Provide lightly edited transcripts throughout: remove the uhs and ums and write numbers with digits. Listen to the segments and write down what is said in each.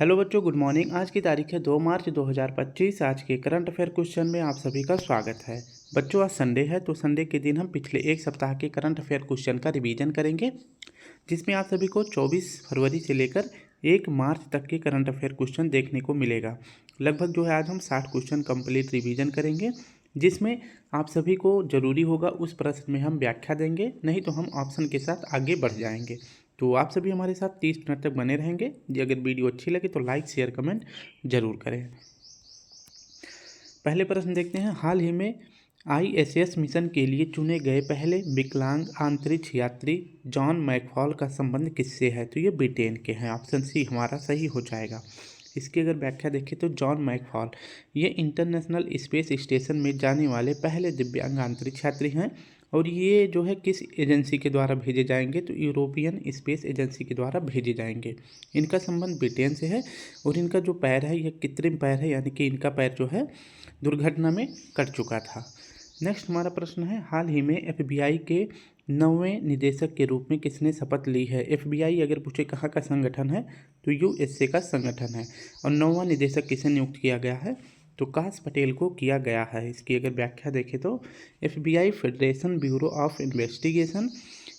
Hello बच्चों, good morning. आज की तारीख है 2 मार्च 2025। आज के करंट अफेयर क्वेश्चन में आप सभी का स्वागत है। बच्चों, आज संडे है तो संडे के दिन हम पिछले एक सप्ताह के करंट अफेयर क्वेश्चन का रिवीजन करेंगे, जिसमें आप सभी को 24 फरवरी से लेकर 1 मार्च तक के करंट अफेयर क्वेश्चन देखने को मिलेगा। लगभग जो है आज हम 60 क्वेश्चन कंप्लीट रिवीजन करेंगे, जिसमें आप सभी को ज़रूरी होगा उस प्रश्न में हम व्याख्या देंगे, नहीं तो हम ऑप्शन के साथ आगे बढ़ जाएंगे। तो आप सभी हमारे साथ 30 मिनट तक बने रहेंगे। अगर वीडियो अच्छी लगे तो लाइक शेयर कमेंट जरूर करें। पहले प्रश्न देखते हैं। हाल ही में ISS मिशन के लिए चुने गए पहले विकलांग अंतरिक्ष यात्री जॉन मैकफॉल का संबंध किससे है? तो ये ब्रिटेन के हैं। ऑप्शन सी हमारा सही हो जाएगा। इसकी अगर व्याख्या देखें तो जॉन मैकफॉल ये इंटरनेशनल स्पेस स्टेशन में जाने वाले पहले दिव्यांग अंतरिक्ष यात्री हैं, और ये जो है किस एजेंसी के द्वारा भेजे जाएंगे? तो यूरोपियन स्पेस एजेंसी के द्वारा भेजे जाएंगे। इनका संबंध ब्रिटेन से है, और इनका जो पैर है यह कृत्रिम पैर है, यानी कि इनका पैर जो है दुर्घटना में कट चुका था। नेक्स्ट हमारा प्रश्न है। हाल ही में FBI के 9वें निदेशक के रूप में किसने शपथ ली है? FBI अगर पूछे कहाँ का संगठन है तो USA का संगठन है। और 9वां निदेशक किसे नियुक्त किया गया है? तो काश पटेल को किया गया है। इसकी अगर व्याख्या देखें तो FBI federation bureau of investigation,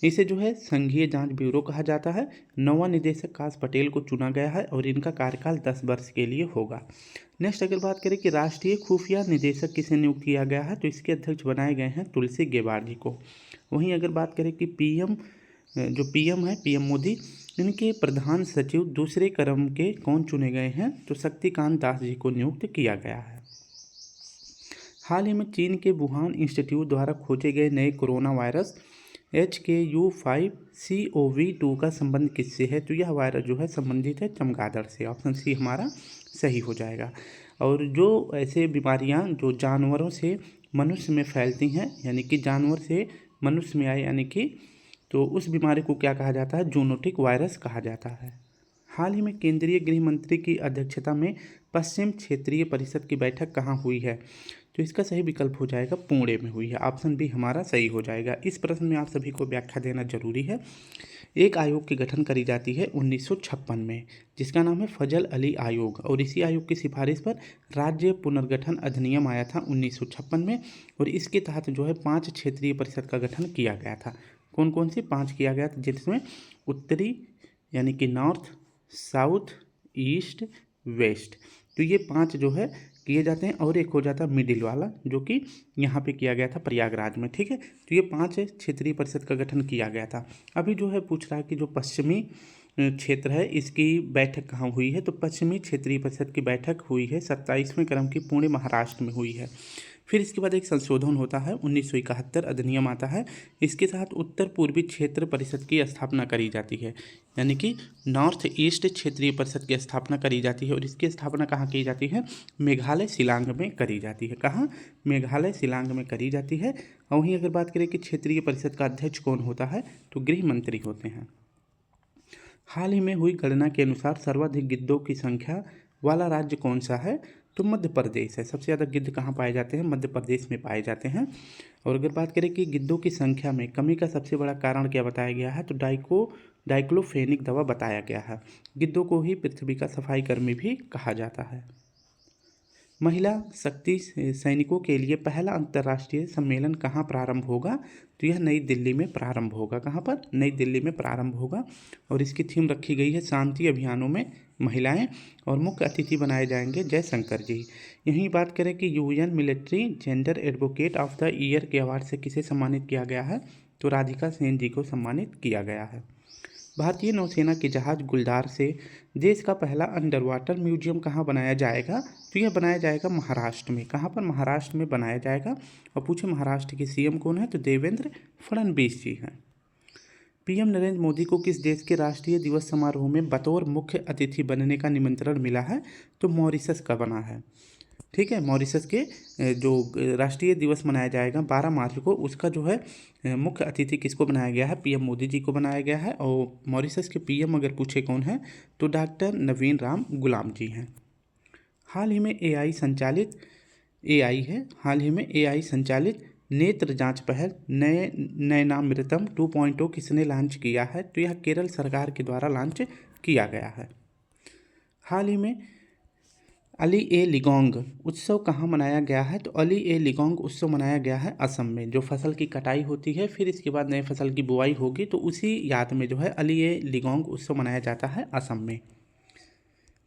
इसे जो है संघीय जांच ब्यूरो कहा जाता है। 9वां निदेशक काश पटेल को चुना गया है, और इनका कार्यकाल 10 वर्ष के लिए होगा। नेक्स्ट अगर बात करें कि राष्ट्रीय खुफिया निदेशक किसे नियुक्त किया गया है, तो इसके अध्यक्ष बनाए गए हैं तुलसी गेबार्ड जी को। वहीं अगर बात करें कि PM है, PM मोदी, इनके प्रधान सचिव दूसरे क्रम के कौन चुने गए हैं? तो शक्तिकांत दास जी को नियुक्त किया गया है। हाल ही में चीन के वुहान इंस्टीट्यूट द्वारा खोजे गए नए कोरोना वायरस HKU5CoV2 का संबंध किससे है? तो यह वायरस जो है संबंधित है चमगादड़ से। ऑप्शन सी हमारा सही हो जाएगा। और जो ऐसे बीमारियां जो जानवरों से मनुष्य में फैलती हैं, यानी कि जानवर से मनुष्य में आए, यानी कि तो उस बीमारी को क्या कहा जाता है? जूनोटिक वायरस कहा जाता है। हाल ही में केंद्रीय गृह मंत्री की अध्यक्षता में पश्चिम क्षेत्रीय परिषद की बैठक कहाँ हुई है? तो इसका सही विकल्प हो जाएगा पुणे में हुई है। ऑप्शन बी हमारा सही हो जाएगा। इस प्रश्न में आप सभी को व्याख्या देना जरूरी है। एक आयोग की गठन करी जाती है 1956 में, जिसका नाम है फजल अली आयोग, और इसी आयोग की सिफारिश पर राज्य पुनर्गठन अधिनियम आया था 1956 में, और इसके तहत जो है 5 क्षेत्रीय परिषद का गठन किया गया था। कौन कौन सी 5 किया गया था? जिसमें उत्तरी यानी कि नॉर्थ, साउथ, ईस्ट, वेस्ट, तो ये 5 जो है किए जाते हैं। और एक हो जाता है मिडिल वाला, जो कि यहाँ पे किया गया था प्रयागराज में। ठीक है, तो ये 5 क्षेत्रीय परिषद का गठन किया गया था। अभी जो है पूछ रहा है कि जो पश्चिमी क्षेत्र है इसकी बैठक कहाँ हुई है? तो पश्चिमी क्षेत्रीय परिषद की बैठक हुई है 27वें क्रम की पुणे महाराष्ट्र में हुई है। फिर इसके बाद एक संशोधन होता है 1971 अधिनियम आता है। इसके साथ उत्तर पूर्वी क्षेत्र परिषद की स्थापना करी जाती है, यानी कि नॉर्थ ईस्ट क्षेत्रीय परिषद की स्थापना करी जाती है। और इसकी स्थापना कहाँ की जाती है? मेघालय शिलांग में करी जाती है। कहाँ? मेघालय शिलांग में करी जाती है। और वहीं अगर बात करें कि क्षेत्रीय परिषद का अध्यक्ष कौन होता है, तो गृह मंत्री होते हैं। हाल ही में हुई गणना के अनुसार सर्वाधिक गिद्धों की संख्या वाला राज्य कौन सा है? तो मध्य प्रदेश है। सबसे ज़्यादा गिद्ध कहाँ पाए जाते हैं? मध्य प्रदेश में पाए जाते हैं। और अगर बात करें कि गिद्धों की संख्या में कमी का सबसे बड़ा कारण क्या बताया गया है, तो डाइक्लोफेनिक दवा बताया गया है। गिद्धों को ही पृथ्वी का सफाई कर्मी भी कहा जाता है। महिला शक्ति सैनिकों के लिए पहला अंतर्राष्ट्रीय सम्मेलन कहाँ प्रारंभ होगा? तो यह नई दिल्ली में प्रारंभ होगा। कहाँ पर? नई दिल्ली में प्रारंभ होगा। और इसकी थीम रखी गई है शांति अभियानों में महिलाएं, और मुख्य अतिथि बनाए जाएंगे जयशंकर जी। यहीं बात करें कि UN military gender advocate of the year के अवार्ड से किसे सम्मानित किया गया है? तो राधिका सेन जी को सम्मानित किया गया है। भारतीय नौसेना के जहाज गुलदार से देश का पहला अंडर वाटर म्यूजियम कहाँ बनाया जाएगा? तो यह बनाया जाएगा महाराष्ट्र में। कहाँ पर? महाराष्ट्र में बनाया जाएगा। और पूछे महाराष्ट्र के CM कौन है? तो देवेंद्र फडणवीस जी हैं। PM नरेंद्र मोदी को किस देश के राष्ट्रीय दिवस समारोह में बतौर मुख्य अतिथि बनने का निमंत्रण मिला है? तो मॉरिशस का बना है। ठीक है, मॉरिशस के जो राष्ट्रीय दिवस मनाया जाएगा 12 मार्च को, उसका जो है मुख्य अतिथि किसको बनाया गया है? PM मोदी जी को बनाया गया है। और मॉरिशस के PM अगर पूछे कौन है, तो डॉक्टर नवीन राम गुलाम जी हैं। हाल ही में AI संचालित नेत्र जांच पहल नयनामृतम 2.0 किसने लॉन्च किया है? तो यह केरल सरकार के द्वारा लॉन्च किया गया है। हाल ही में अली ए लिगोंग उत्सव कहाँ मनाया गया है? तो अली ए लिगोंग उत्सव मनाया गया है असम में। जो फसल की कटाई होती है फिर इसके बाद नए फसल की बुआई होगी, तो उसी याद में जो है अली ए लिगोंग उत्सव मनाया जाता है असम में।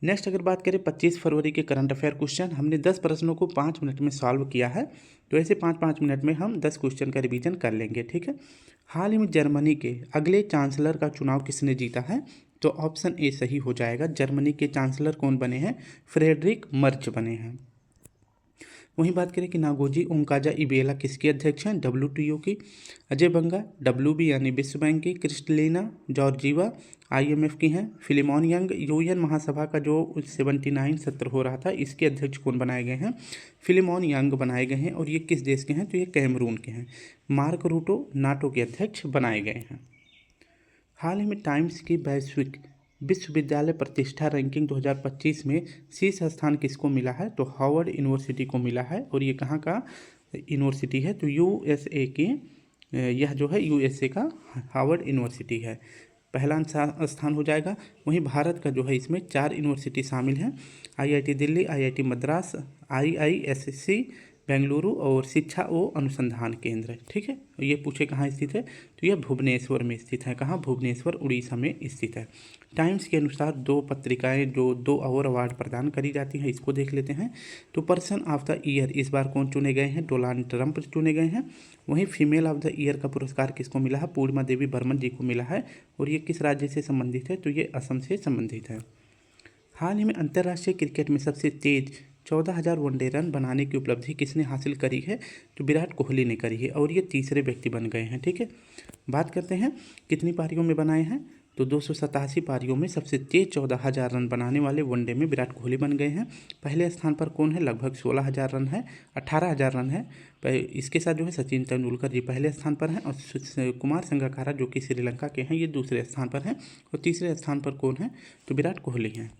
नेक्स्ट अगर बात करें 25 फरवरी के करंट अफेयर क्वेश्चन, हमने 10 प्रश्नों को 5 मिनट में सॉल्व किया है, तो ऐसे 5-5 मिनट में हम 10 क्वेश्चन का रिवीजन कर लेंगे, ठीक है। हाल ही में जर्मनी के अगले चांसलर का चुनाव किसने जीता है? तो ऑप्शन ए सही हो जाएगा। जर्मनी के चांसलर कौन बने हैं? फ्रेडरिक मर्च बने हैं। वहीं बात करें कि नागोजी ओंकाजा इबेला किसके अध्यक्ष हैं? WTO की। अजय बंगा WB यानी विश्व बैंक की। क्रिस्टलिना जॉर्जीवा IMF की हैं। फिलिमोन यंग UN महासभा का जो 79 सत्र हो रहा था, इसके अध्यक्ष कौन बनाए गए हैं? फिलिमोन यंग बनाए गए हैं। और ये किस देश के हैं? तो ये कैमरून के हैं। मार्क रूटो नाटो के अध्यक्ष बनाए गए हैं। हाल ही में टाइम्स की वैश्विक विश्वविद्यालय प्रतिष्ठा रैंकिंग 2025 में शीर्ष स्थान किसको मिला है? तो हार्वर्ड यूनिवर्सिटी को मिला है। और ये कहाँ का यूनिवर्सिटी है? तो USA की, यह जो है USA का हार्वर्ड यूनिवर्सिटी है, पहला स्थान हो जाएगा। वहीं भारत का जो है इसमें 4 यूनिवर्सिटी शामिल हैं, IIT Delhi, IIT Madras, IISc Bengaluru और शिक्षा व अनुसंधान केंद्र, ठीक है। ये पूछे कहाँ स्थित है? तो यह भुवनेश्वर में स्थित है। कहाँ? भुवनेश्वर उड़ीसा में स्थित है। टाइम्स के अनुसार 2 पत्रिकाएं जो 2 और अवार्ड प्रदान करी जाती हैं, इसको देख लेते हैं। तो पर्सन ऑफ द ईयर इस बार कौन चुने गए हैं? डोनाल्ड ट्रंप चुने गए हैं। वहीं फीमेल ऑफ द ईयर का पुरस्कार किसको मिला है? पूर्णिमा देवी बर्मन जी को मिला है। और ये किस राज्य से संबंधित है? तो ये असम से संबंधित है। हाल ही में अंतर्राष्ट्रीय क्रिकेट में सबसे तेज 14,000 वनडे रन बनाने की उपलब्धि किसने हासिल करी है? तो विराट कोहली ने करी है, और ये तीसरे व्यक्ति बन गए हैं, ठीक है। बात करते हैं कितनी पारियों में बनाए हैं? तो 287 पारियों में सबसे तेज 14,000 रन बनाने वाले वनडे में विराट कोहली बन गए हैं। पहले स्थान पर कौन है? लगभग 16,000 रन है, 18,000 रन है। इसके साथ जो है सचिन तेंदुलकर जी पहले स्थान पर हैं, और कुमार संगकारा जो कि श्रीलंका के हैं, ये दूसरे स्थान पर हैं। और तीसरे स्थान पर कौन है? तो विराट कोहली हैं।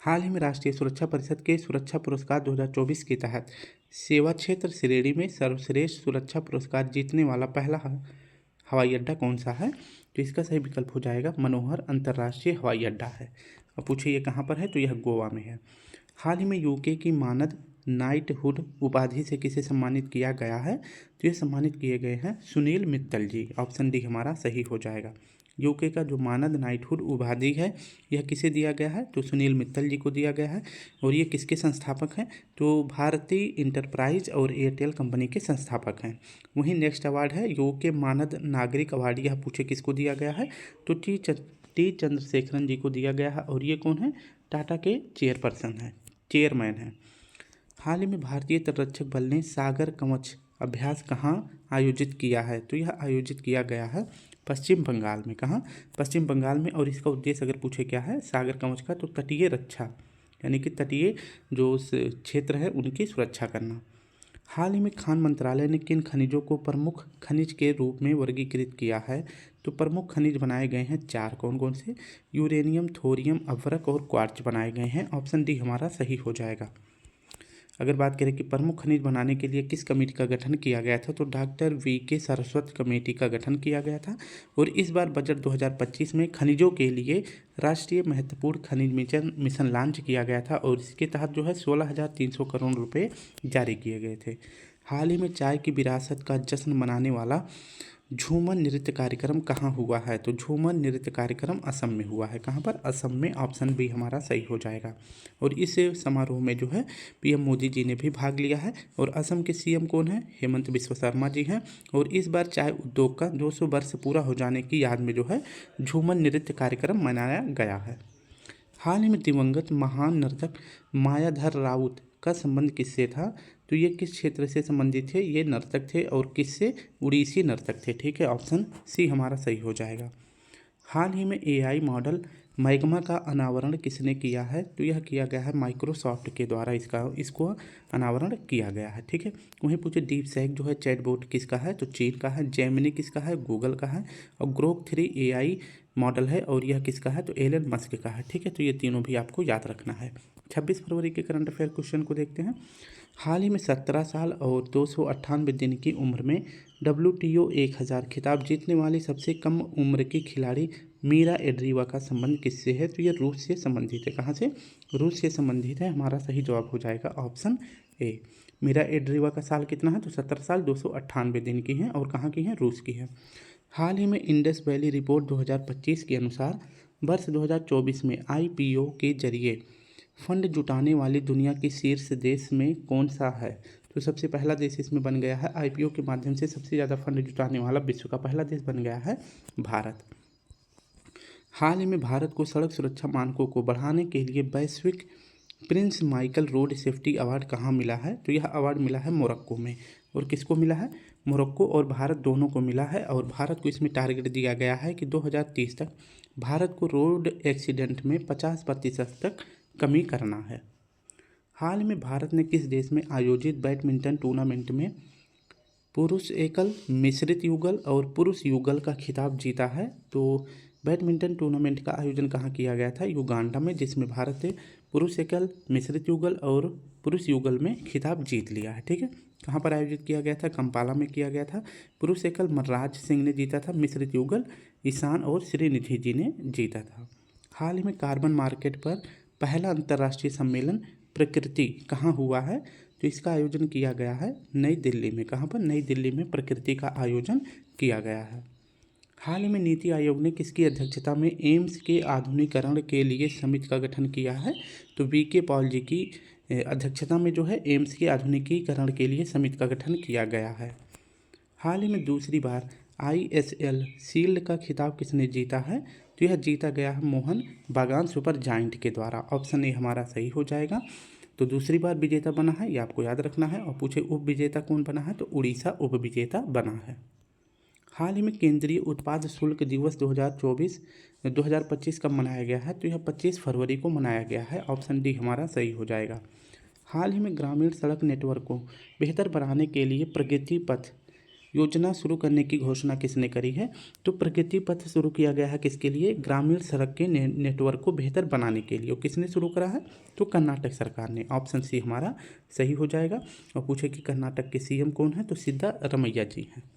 हाल ही में राष्ट्रीय सुरक्षा परिषद के सुरक्षा पुरस्कार 2024 के तहत सेवा क्षेत्र श्रेणी में सर्वश्रेष्ठ सुरक्षा पुरस्कार जीतने वाला पहला हवाई अड्डा कौन सा है? तो इसका सही विकल्प हो जाएगा मनोहर अंतर्राष्ट्रीय हवाई अड्डा है। और पूछिए ये कहाँ पर है? तो यह गोवा में है। हाल ही में UK की मानद नाइटहुड उपाधि से किसे सम्मानित किया गया है? तो ये सम्मानित किए गए हैं सुनील मित्तल जी। ऑप्शन डी हमारा सही हो जाएगा। UK का जो मानद नाइटहुड उपाधि है, यह किसे दिया गया है? तो सुनील मित्तल जी को दिया गया है। और ये किसके संस्थापक हैं? तो भारतीय इंटरप्राइज और एयरटेल कंपनी के संस्थापक हैं। वहीं नेक्स्ट अवार्ड है UK मानद नागरिक अवार्ड। यह पूछे किसको दिया गया है? तो टी चंद्रशेखरन जी को दिया गया है। और ये कौन है? टाटा के चेयरमैन हैं। हाल ही में भारतीय तटरक्षक बल ने सागर कवच अभ्यास कहाँ आयोजित किया है? तो यह आयोजित किया गया है पश्चिम बंगाल में। कहाँ? पश्चिम बंगाल में। और इसका उद्देश्य अगर पूछे क्या है सागर कवच का, तो तटीय रक्षा, यानी कि तटीय जो क्षेत्र है उनकी सुरक्षा करना। हाल ही में खान मंत्रालय ने किन खनिजों को प्रमुख खनिज के रूप में वर्गीकृत किया है? तो प्रमुख खनिज बनाए गए हैं 4। कौन कौन से? यूरेनियम, थोरियम, अभ्रक और क्वार्ट्ज बनाए गए हैं। ऑप्शन डी हमारा सही हो जाएगा। अगर बात करें कि प्रमुख खनिज बनाने के लिए किस कमेटी का गठन किया गया था, तो डॉक्टर VK सरस्वत कमेटी का गठन किया गया था। और इस बार बजट 2025 में खनिजों के लिए राष्ट्रीय महत्वपूर्ण खनिज मिशन लॉन्च किया गया था, और इसके तहत जो है 16,300 करोड़ रुपए जारी किए गए थे। हाल ही में चाय की विरासत का जश्न मनाने वाला झूमर नृत्य कार्यक्रम कहाँ हुआ है? तो झूमर नृत्य कार्यक्रम असम में हुआ है। कहाँ पर? असम में। ऑप्शन बी हमारा सही हो जाएगा। और इस समारोह में जो है PM मोदी जी ने भी भाग लिया है। और असम के CM कौन है? हेमंत बिस्वा शर्मा जी हैं। और इस बार चाय उद्योग का 200 वर्ष पूरा हो जाने की याद में जो है झूमर नृत्य कार्यक्रम मनाया गया है। हाल ही में दिवंगत महान नर्तक मायाधर राउत का संबंध किससे था? तो ये किस क्षेत्र से संबंधित थे? ये नर्तक थे, और किससे? उड़ीसी नर्तक थे, ठीक है। ऑप्शन सी हमारा सही हो जाएगा। हाल ही में AI मॉडल मैग्मा का अनावरण किसने किया है? तो यह किया गया है माइक्रोसॉफ्ट के द्वारा, इसको अनावरण किया गया है, ठीक है। वहीं पूछे डीपसीक जो है चैटबॉट किसका है? तो चीन का है। जेमिनी किसका है? गूगल का है। और ग्रोक 3 AI मॉडल है, और यह किसका है? तो एलन मस्क का है, ठीक है। तो ये तीनों भी आपको याद रखना है। 26 फरवरी के करंट अफेयर क्वेश्चन को देखते हैं। हाल ही में 17 साल और 298 दिन की उम्र में WTO 1000 खिताब जीतने वाली सबसे कम उम्र की खिलाड़ी मीरा एड्रीवा का संबंध किससे है? तो ये रूस से संबंधित है। कहाँ से? रूस से संबंधित है। हमारा सही जवाब हो जाएगा ऑप्शन ए। मीरा एड्रीवा का साल कितना है? तो 17 साल 298 दिन की हैं और कहाँ की हैं? रूस की है। हाल ही में इंडस वैली रिपोर्ट 2025 के अनुसार वर्ष 2024 में IPO के जरिए फंड जुटाने वाली दुनिया की शीर्ष देश में कौन सा है? तो सबसे पहला देश इसमें बन गया है। IPO के माध्यम से सबसे ज़्यादा फंड जुटाने वाला विश्व का पहला देश बन गया है भारत। हाल ही में भारत को सड़क सुरक्षा मानकों को बढ़ाने के लिए वैश्विक Prince Michael road safety award कहाँ मिला है? तो यह अवार्ड मिला है मोरक्को में। और किसको मिला है? मोरक्को और भारत दोनों को मिला है। और भारत को इसमें टारगेट दिया गया है कि 2030 तक भारत को रोड एक्सीडेंट में 50% तक कमी करना है। हाल में भारत ने किस देश में आयोजित बैडमिंटन टूर्नामेंट में पुरुष एकल, मिश्रित युगल और पुरुष युगल का खिताब जीता है? तो बैडमिंटन टूर्नामेंट का आयोजन कहाँ किया गया था? युगांडा में, जिसमें भारत ने पुरुष एकल, मिश्रित युगल और पुरुष युगल में खिताब जीत लिया है। ठीक है, कहाँ पर आयोजित किया गया था? कंपाला में किया गया था। पुरुष एकल मनराज सिंह ने जीता था, मिश्रित युगल ईशान और श्रीनिधि जी ने जीता था। हाल ही में कार्बन मार्केट पर पहला अंतर्राष्ट्रीय सम्मेलन प्रकृति कहाँ हुआ है? तो इसका आयोजन किया गया है नई दिल्ली में। कहाँ पर? नई दिल्ली में प्रकृति का आयोजन किया गया है। हाल ही में नीति आयोग ने किसकी अध्यक्षता में एम्स के आधुनिकीकरण के लिए समिति का गठन किया है? तो VK पॉल जी की अध्यक्षता में जो है एम्स के आधुनिकीकरण के लिए समिति का गठन किया गया है। हाल ही में दूसरी बार ISL शील्ड का खिताब किसने जीता है? तो यह जीता गया है मोहन बागान सुपर जायंट के द्वारा। ऑप्शन ए हमारा सही हो जाएगा। तो दूसरी बार विजेता बना है, ये आपको याद रखना है। और पूछे उप विजेता कौन बना है? तो उड़ीसा उप विजेता बना है। हाल ही में केंद्रीय उत्पाद शुल्क दिवस 2025 कब मनाया गया है? तो यह 25 फरवरी को मनाया गया है। ऑप्शन डी हमारा सही हो जाएगा। हाल ही में ग्रामीण सड़क नेटवर्क को बेहतर बनाने के लिए प्रगति पथ योजना शुरू करने की घोषणा किसने करी है? तो प्रगति पथ शुरू किया गया है किसके लिए? ग्रामीण सड़क के नेटवर्क को बेहतर बनाने के लिए। और किसने शुरू करा है? तो कर्नाटक सरकार ने। ऑप्शन सी हमारा सही हो जाएगा। और पूछे कि कर्नाटक के CM कौन है? तो सिद्धारमैया जी हैं।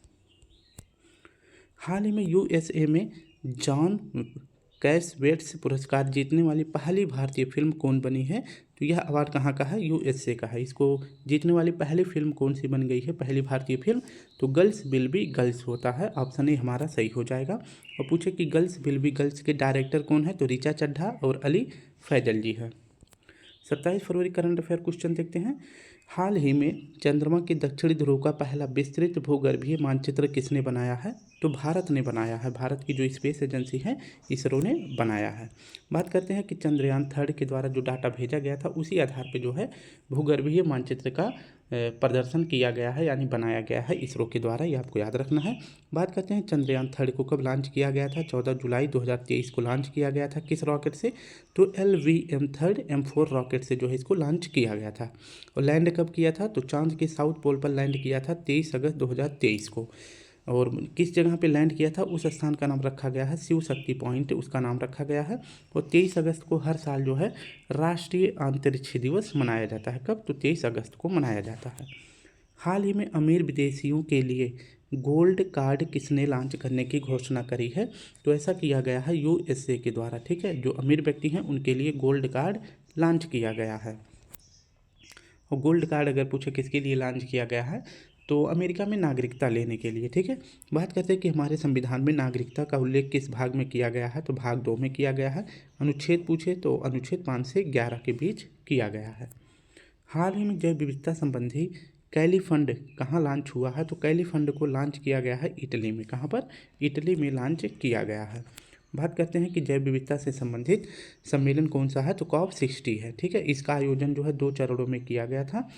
हाल ही में USA में जॉन कैसवेट्स पुरस्कार जीतने वाली पहली भारतीय फिल्म कौन बनी है? तो यह अवार्ड कहाँ का है? USA का है। इसको जीतने वाली पहली फिल्म कौन सी बन गई है? पहली भारतीय फिल्म तो गर्ल्स विल बी गर्ल्स होता है। ऑप्शन ए हमारा सही हो जाएगा। और पूछे कि गर्ल्स विल बी गर्ल्स के डायरेक्टर कौन है? तो ऋचा चड्ढा और अली फैजल जी है। 27 फरवरी करंट अफेयर क्वेश्चन देखते हैं। हाल ही में चंद्रमा के दक्षिणी ध्रुव का पहला विस्तृत भूगर्भीय मानचित्र किसने बनाया है? तो भारत ने बनाया है। भारत की जो स्पेस एजेंसी है इसरो ने बनाया है। बात करते हैं कि चंद्रयान 3 के द्वारा जो डाटा भेजा गया था उसी आधार पे जो है भूगर्भीय मानचित्र का प्रदर्शन किया गया है, यानी बनाया गया है इसरो के द्वारा। ये आपको याद रखना है। बात करते हैं चंद्रयान 3 को कब लॉन्च किया गया था? 14 जुलाई 2023 को लॉन्च किया गया था। किस रॉकेट से? तो LVM-3 M4 रॉकेट से जो है इसको लॉन्च किया गया था। और लैंड कब किया था? तो चांद के साउथ पोल पर लैंड किया था 23 अगस्त 2023 को। और किस जगह पे लैंड किया था? उस स्थान का नाम रखा गया है शिव शक्ति पॉइंट, उसका नाम रखा गया है। और 23 अगस्त को हर साल जो है राष्ट्रीय अंतरिक्ष दिवस मनाया जाता है। कब? तो 23 अगस्त को मनाया जाता है। हाल ही में अमीर विदेशियों के लिए गोल्ड कार्ड किसने लॉन्च करने की घोषणा करी है? तो ऐसा किया गया है USA के द्वारा। ठीक है, जो अमीर व्यक्ति हैं उनके लिए गोल्ड कार्ड लॉन्च किया गया है। और गोल्ड कार्ड अगर पूछे किसके लिए लॉन्च किया गया है तो अमेरिका में नागरिकता लेने के लिए। ठीक है, बात करते हैं कि हमारे संविधान में नागरिकता का उल्लेख किस भाग में किया गया है? तो भाग 2 में किया गया है। अनुच्छेद पूछे तो अनुच्छेद 5 से 11 के बीच किया गया है। हाल ही में जैव विविधता संबंधी कैली फंड कहाँ लॉन्च हुआ है? तो कैली फंड को लॉन्च किया गया है इटली में। कहाँ पर? इटली में लॉन्च किया गया है। बात करते हैं कि जैव विविधता से संबंधित सम्मेलन कौन सा है? तो COP60 है। ठीक है, इसका आयोजन जो है 2 चरणों में किया गया था।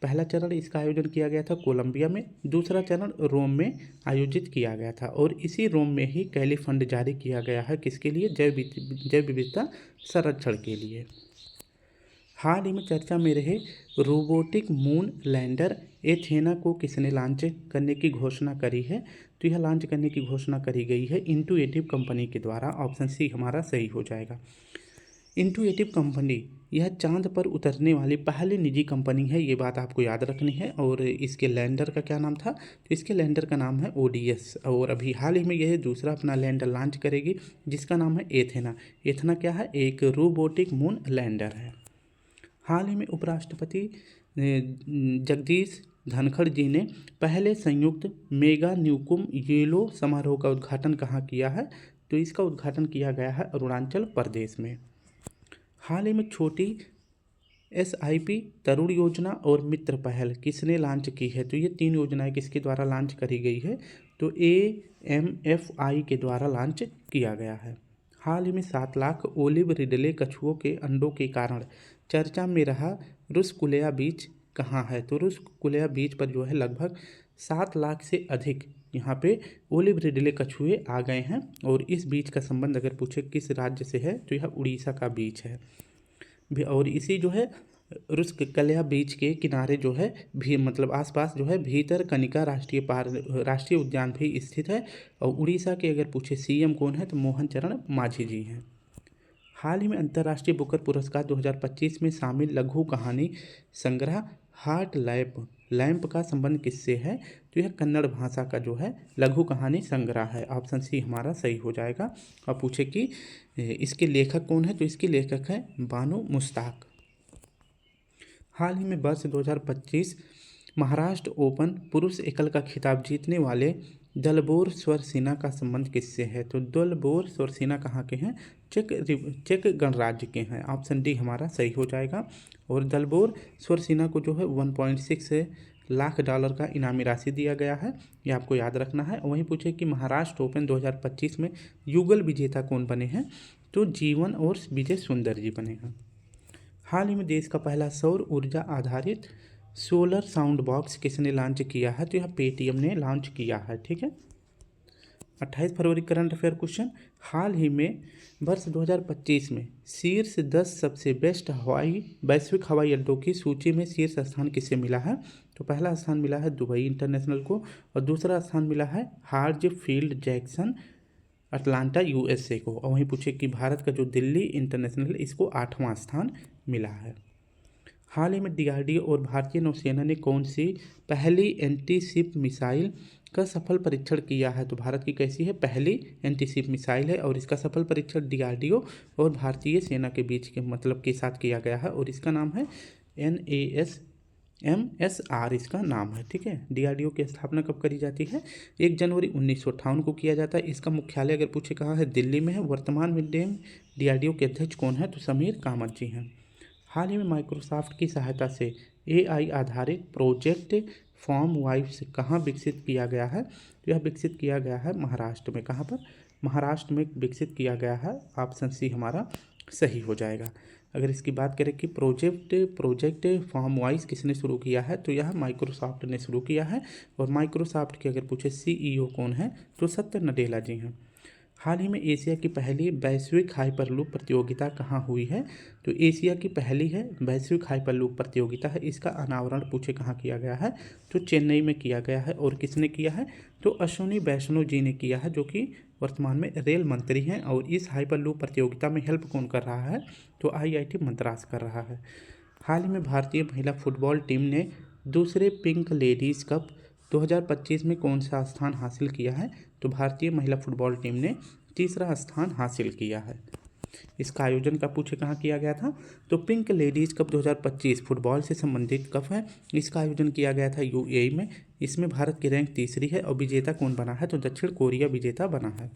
पहला चरण इसका आयोजन किया गया था कोलंबिया में, दूसरा चरण रोम में आयोजित किया गया था। और इसी रोम में ही कैली फंड जारी किया गया है किसके लिए? जैव विविधता संरक्षण के लिए। हाल ही में चर्चा में रहे रोबोटिक मून लैंडर एथेना को किसने लॉन्च करने की घोषणा करी है? तो यह लॉन्च करने की घोषणा करी गई है इंटुएटिव कंपनी के द्वारा। ऑप्शन सी हमारा सही हो जाएगा। इंटुइटिव कंपनी यह चांद पर उतरने वाली पहली निजी कंपनी है, ये बात आपको याद रखनी है। और इसके लैंडर का क्या नाम था? तो इसके लैंडर का नाम है ओडीएस। और अभी हाल ही में यह दूसरा अपना लैंडर लॉन्च करेगी जिसका नाम है एथेना। एथेना क्या है? एक रोबोटिक मून लैंडर है। हाल ही में उपराष्ट्रपति जगदीश धनखड़ जी ने पहले संयुक्त मेगा न्यूकुम येलो समारोह का उद्घाटन कहाँ किया है? तो इसका उद्घाटन किया गया है अरुणाचल प्रदेश में। हाल ही में छोटी SIP तरुण योजना और मित्र पहल किसने लॉन्च की है? तो ये 3 योजनाएं किसके द्वारा लॉन्च करी गई है? तो AMFI के द्वारा लॉन्च किया गया है। हाल ही में 7 लाख ओलिव रिडले कछुओं के अंडों के कारण चर्चा में रहा रुसकुलेया बीच कहाँ है? तो रुसकुलेया बीच पर जो है लगभग 7 लाख से अधिक यहाँ पे ओलिव रिडले कछुए आ गए हैं। और इस बीच का संबंध अगर पूछे किस राज्य से है तो यह उड़ीसा का बीच है। और इसी जो है रुसकुलेया बीच के किनारे जो है भी मतलब आसपास जो है भीतरकनिका राष्ट्रीय उद्यान भी स्थित है। और उड़ीसा के अगर पूछे CM कौन है तो मोहन चरण मांझी जी हैं। हाल ही में अंतर्राष्ट्रीय बुकर पुरस्कार 2025 में शामिल लघु कहानी संग्रह हार्ट लैंप का संबंध किससे है? तो यह कन्नड़ भाषा का जो है लघु कहानी संग्रह है। ऑप्शन सी हमारा सही हो जाएगा। और पूछे कि इसके लेखक कौन है? तो इसके लेखक है बानो मुश्ताक। हाल ही में वर्ष 2025 महाराष्ट्र ओपन पुरुष एकल का खिताब जीतने वाले दलबोर स्वरसेना का संबंध किससे है? तो दलबोर स्वरसेना कहाँ के हैं? चेक गणराज्य के हैं। ऑप्शन डी हमारा सही हो जाएगा। और दलबोर स्वरसेना को जो है 1.6 लाख डॉलर का इनामी राशि दिया गया है, ये आपको याद रखना है। वहीं पूछे कि महाराष्ट्र ओपन 2025 में युगल विजेता कौन बने हैं? तो जीवन और विजय सुंदर जी बने हैं। हाल ही में देश का पहला सौर ऊर्जा आधारित सोलर साउंड बॉक्स किसने लॉन्च किया है? तो यह पेटीएम ने लॉन्च किया है। ठीक है। 28 फरवरी करंट अफेयर क्वेश्चन। हाल ही में वर्ष 2025 में शीर्ष 10 सबसे बेस्ट वैश्विक हवाई अड्डों की सूची में शीर्ष स्थान किसे मिला है? तो पहला स्थान मिला है दुबई इंटरनेशनल को और दूसरा स्थान मिला है hertz field Jackson Atlanta USA को। और वहीं पूछे कि भारत का जो दिल्ली इंटरनेशनल इसको 8वां स्थान मिला है। हाल ही में DRDO और भारतीय नौसेना ने कौन सी पहली एंटी शिप मिसाइल का सफल परीक्षण किया है? तो भारत की कैसी है? पहली एंटी शिप मिसाइल है और इसका सफल परीक्षण DRDO और भारतीय सेना के बीच के के साथ किया गया है और इसका नाम है NASMSR इसका नाम है। ठीक है। DRDO की स्थापना कब करी जाती है? 1 जनवरी 1958 को किया जाता है। इसका मुख्यालय अगर पूछे कहाँ है? दिल्ली में है। वर्तमान में DRDO के अध्यक्ष कौन है? तो समीर कामत जी हैं। हाल ही में माइक्रोसॉफ्ट की सहायता से AI आधारित प्रोजेक्ट फॉर्म वाइव्स कहाँ विकसित किया गया है? तो यह विकसित किया गया है महाराष्ट्र में। कहाँ पर? महाराष्ट्र में विकसित किया गया है। ऑप्शन सी हमारा सही हो जाएगा। अगर इसकी बात करें कि प्रोजेक्ट फॉर्म वाइज किसने शुरू किया है? तो यह माइक्रोसॉफ्ट ने शुरू किया है। और माइक्रोसॉफ्ट के अगर पूछे CEO कौन है? तो सत्य नडेला जी हैं। हाल ही में एशिया की पहली वैश्विक हाइपरलूप प्रतियोगिता कहाँ हुई है? तो एशिया की पहली है वैश्विक हाइपरलूप प्रतियोगिता है। इसका अनावरण पूछे कहाँ किया गया है? तो चेन्नई में किया गया है। और किसने किया है? तो अश्विनी वैष्णव जी ने किया है, जो कि वर्तमान में रेल मंत्री हैं। और इस हाइपरलूप प्रतियोगिता में हेल्प कौन कर रहा है? तो IIT मद्रास कर रहा है। हाल ही में भारतीय महिला फुटबॉल टीम ने दूसरे पिंक लेडीज़ कप 2025 में कौन सा स्थान हासिल किया है? तो भारतीय महिला फुटबॉल टीम ने तीसरा स्थान हासिल किया है। इसका आयोजन कब पूछे कहाँ किया गया था? तो पिंक लेडीज़ कप 2025 फुटबॉल से संबंधित कप है। इसका आयोजन किया गया था UAE में। इसमें भारत की रैंक तीसरी है। और विजेता कौन बना है? तो दक्षिण कोरिया विजेता बना है।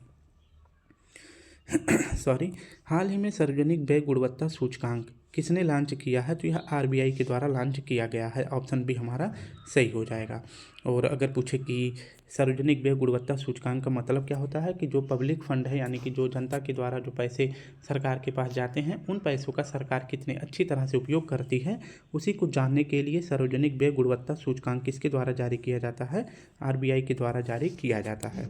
हाल ही में सार्वजनिक व्यय गुणवत्ता सूचकांक किसने लॉन्च किया है? तो यह RBI के द्वारा लॉन्च किया गया है। ऑप्शन बी हमारा सही हो जाएगा। और अगर पूछे कि सार्वजनिक व्यय गुणवत्ता सूचकांक का मतलब क्या होता है? कि जो पब्लिक फंड है, यानी कि जो जनता के द्वारा जो पैसे सरकार के पास जाते हैं, उन पैसों का सरकार कितने अच्छी तरह से उपयोग करती है, उसी को जानने के लिए सार्वजनिक व्यय गुणवत्ता सूचकांक किसके द्वारा जारी किया जाता है? RBI के द्वारा जारी किया जाता है।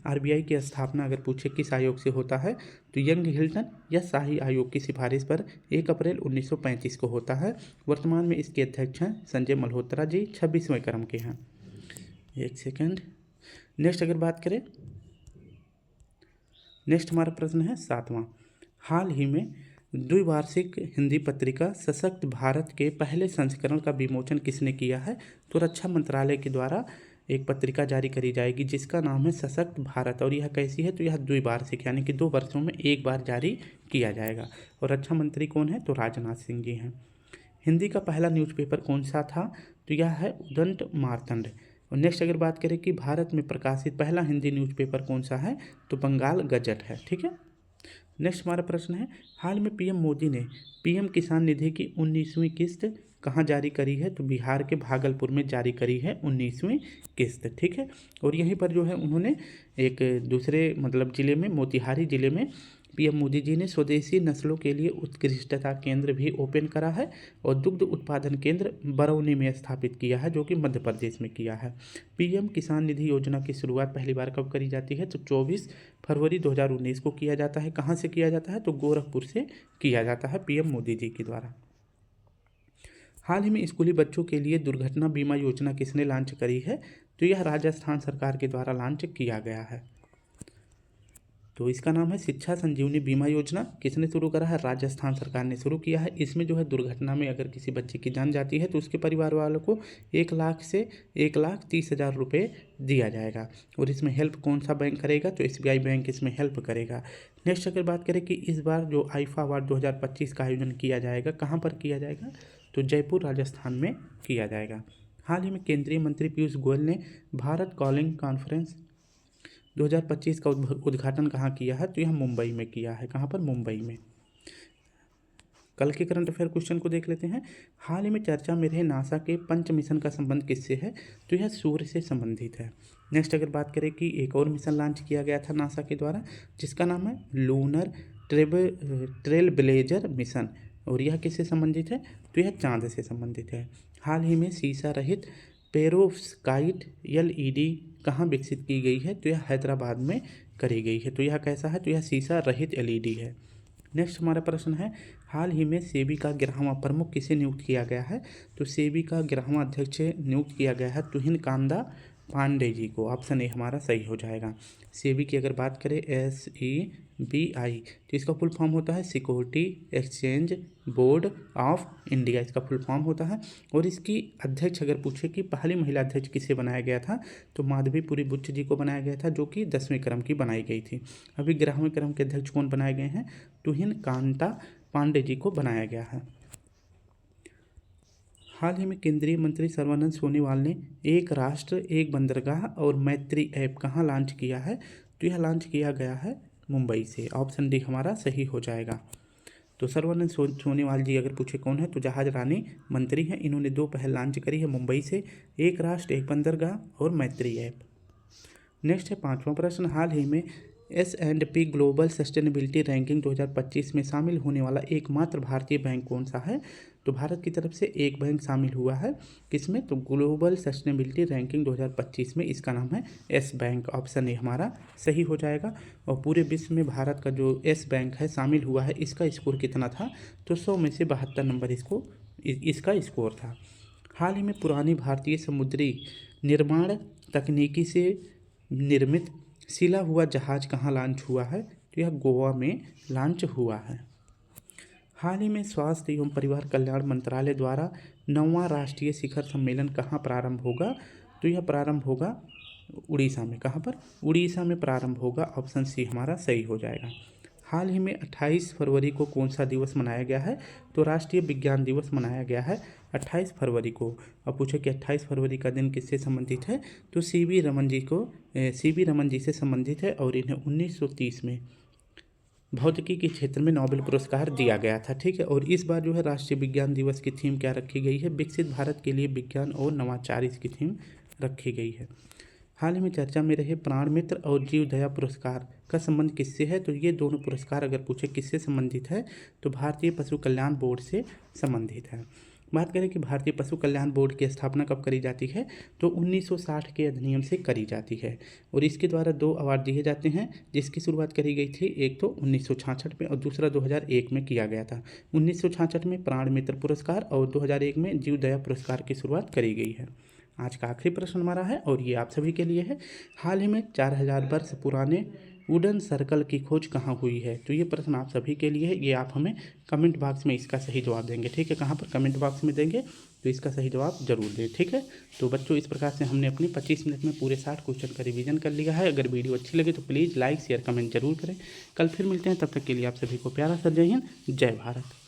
RBI की स्थापना अगर पूछे किस आयोग से होता है? तो यंग हिल्टन या शाही आयोग की सिफारिश पर 1 अप्रैल 1935 को होता है। वर्तमान में इसके अध्यक्ष हैं संजय मल्होत्रा जी, 26वें क्रम के हैं। एक सेकंड। नेक्स्ट अगर बात करें, नेक्स्ट हमारा प्रश्न है 7वां। हाल ही में द्विवार्षिक हिंदी पत्रिका सशक्त भारत के पहले संस्करण का विमोचन किसने किया है? तो रक्षा मंत्रालय के द्वारा एक पत्रिका जारी करी जाएगी जिसका नाम है सशक्त भारत, और यह कैसी है? तो यह द्विवार्षिक यानी कि 2 वर्षों में एक बार जारी किया जाएगा। और रक्षा मंत्री कौन है? तो राजनाथ सिंह जी हैं। हिंदी का पहला न्यूज़पेपर कौन सा था? तो यह है उदंत मार्तंड। और नेक्स्ट अगर बात करें कि भारत में प्रकाशित पहला हिंदी न्यूज़पेपर कौन सा है? तो बंगाल गजट है। ठीक है। नेक्स्ट हमारा प्रश्न है, हाल में पीएम मोदी ने पीएम किसान निधि की 19वीं किस्त कहाँ जारी करी है? तो बिहार के भागलपुर में जारी करी है 19वीं किस्त। ठीक है। और यहीं पर जो है उन्होंने एक दूसरे मतलब ज़िले में, मोतिहारी ज़िले में पीएम मोदी जी ने स्वदेशी नस्लों के लिए उत्कृष्टता केंद्र भी ओपन करा है और दुग्ध उत्पादन केंद्र बरौनी में स्थापित किया है जो कि मध्य प्रदेश में किया है। पीएम किसान निधि योजना की शुरुआत पहली बार कब करी जाती है? तो 24 फरवरी 2019 को किया जाता है। कहाँ से किया जाता है? तो गोरखपुर से किया जाता है पीएम मोदी जी के द्वारा। हाल ही में स्कूली बच्चों के लिए दुर्घटना बीमा योजना किसने लॉन्च करी है? तो यह राजस्थान सरकार के द्वारा लॉन्च किया गया है। तो इसका नाम है शिक्षा संजीवनी बीमा योजना। किसने शुरू करा है? राजस्थान सरकार ने शुरू किया है। इसमें जो है दुर्घटना में अगर किसी बच्चे की जान जाती है तो उसके परिवार वालों को 1 लाख से 1,30,000 रुपये दिया जाएगा। और इसमें हेल्प कौन सा बैंक करेगा? तो SBI बैंक इसमें हेल्प करेगा। नेक्स्ट अगर बात करें कि इस बार जो आईफा अवार्ड 2025 का आयोजन किया जाएगा, कहाँ पर किया जाएगा? तो जयपुर राजस्थान में किया जाएगा। हाल ही में केंद्रीय मंत्री पीयूष गोयल ने भारत कॉलिंग कॉन्फ्रेंस 2025 का उद्घाटन कहाँ किया है? तो यह मुंबई में किया है। कहाँ पर? मुंबई में। कल के करंट अफेयर क्वेश्चन को देख लेते हैं। हाल ही में चर्चा में रहे नासा के पंच मिशन का संबंध किससे है? तो यह सूर्य से संबंधित है। नेक्स्ट अगर बात करें कि एक और मिशन लॉन्च किया गया था नासा के द्वारा जिसका नाम है लूनर ट्रेल ब्लेजर मिशन, और यह किससे संबंधित है? तो यह चांद से संबंधित है। हाल ही में शीशा रहित पेरोव्स्काइट LED कहाँ विकसित की गई है? तो यह हैदराबाद में करी गई है। तो यह कैसा है? तो यह शीशा रहित LED है। नेक्स्ट हमारा प्रश्न है, हाल ही में सेबी का 11वां प्रमुख किसे नियुक्त किया गया है? तो सेबी का 11वां अध्यक्ष नियुक्त किया गया है तुहिन कांदा पांडे जी को। ऑप्शन ए हमारा सही हो जाएगा। सेबी की अगर बात करें SEBI तो इसका फुल फॉर्म होता है security exchange board of India, इसका फुल फॉर्म होता है। और इसकी अध्यक्ष अगर पूछे कि पहली महिला अध्यक्ष किसे बनाया गया था तो माधवीपुरी बुच्च जी को बनाया गया था जो कि 10वें क्रम की बनाई गई थी। अभी 11वें क्रम के अध्यक्ष कौन बनाए गए हैं? तुहिन कांता पांडे जी को बनाया गया है। हाल ही में केंद्रीय मंत्री सर्बानंद सोनोवाल ने एक राष्ट्र एक बंदरगाह और मैत्री ऐप कहाँ लॉन्च किया है? तो यह लॉन्च किया गया है मुंबई से। ऑप्शन डी हमारा सही हो जाएगा। तो सर्बानंद सोनोवाल जी अगर पूछे कौन है तो जहाज रानी मंत्री हैं। इन्होंने 2 पहल लॉन्च करी है मुंबई से, एक राष्ट्र एक बंदरगाह और मैत्री ऐप। नेक्स्ट है 5वां प्रश्न, हाल ही में S&P ग्लोबल सस्टेनेबिलिटी रैंकिंग 2025 में शामिल होने वाला एकमात्र भारतीय बैंक कौन सा है? तो भारत की तरफ से एक बैंक शामिल हुआ है किसमें? तो ग्लोबल सस्टेनेबिलिटी रैंकिंग 2025 में, इसका नाम है S बैंक। ऑप्शन ए हमारा सही हो जाएगा। और पूरे विश्व में भारत का जो S बैंक है शामिल हुआ है, इसका स्कोर कितना था? तो 100 में से 72 नंबर इसका स्कोर था। हाल ही में पुरानी भारतीय समुद्री निर्माण तकनीकी से निर्मित सिला हुआ जहाज कहाँ लॉन्च हुआ है? तो यह गोवा में लॉन्च हुआ है। हाल ही में स्वास्थ्य एवं परिवार कल्याण मंत्रालय द्वारा 9वां राष्ट्रीय शिखर सम्मेलन कहाँ प्रारंभ होगा? तो यह प्रारंभ होगा उड़ीसा में। कहाँ पर? उड़ीसा में प्रारंभ होगा। ऑप्शन सी हमारा सही हो जाएगा। हाल ही में 28 फरवरी को कौन सा दिवस मनाया गया है? तो राष्ट्रीय विज्ञान दिवस मनाया गया है 28 फरवरी को। अब पूछे कि 28 फरवरी का दिन किससे संबंधित है? तो CV रमन जी से संबंधित है और इन्हें 1930 में भौतिकी के क्षेत्र में नोबेल पुरस्कार दिया गया था। ठीक है। और इस बार जो है राष्ट्रीय विज्ञान दिवस की थीम क्या रखी गई है? विकसित भारत के लिए विज्ञान और नवाचार इसकी थीम रखी गई है। हाल ही में चर्चा में रहे प्राण मित्र और जीव दया पुरस्कार का संबंध किससे है? तो ये दोनों पुरस्कार अगर पूछे किससे संबंधित है तो भारतीय पशु कल्याण बोर्ड से संबंधित है। बात करें कि भारतीय पशु कल्याण बोर्ड की स्थापना कब करी जाती है? तो 1960 के अधिनियम से करी जाती है और इसके द्वारा 2 अवार्ड दिए जाते हैं जिसकी शुरुआत करी गई थी। एक तो 1966 में और दूसरा 2001 में किया गया था। 1966 में प्राण मित्र पुरस्कार और 2001 में जीव दया पुरस्कार की शुरुआत करी गई है। आज का आखिरी प्रश्न हमारा है और ये आप सभी के लिए है। हाल ही में 4000 वर्ष पुराने वुडन सर्कल की खोज कहाँ हुई है? तो ये प्रश्न आप सभी के लिए है, ये आप हमें कमेंट बॉक्स में इसका सही जवाब देंगे। ठीक है, कहाँ पर? कमेंट बॉक्स में देंगे, तो इसका सही जवाब जरूर दें। ठीक है, तो बच्चों इस प्रकार से हमने अपनी 25 मिनट में पूरे 60 क्वेश्चन का रिवीजन कर लिया है। अगर वीडियो अच्छी लगे तो प्लीज़ लाइक शेयर कमेंट जरूर करें। कल फिर मिलते हैं, तब तक के लिए आप सभी को प्यारा सा जय हिंद, जय भारत।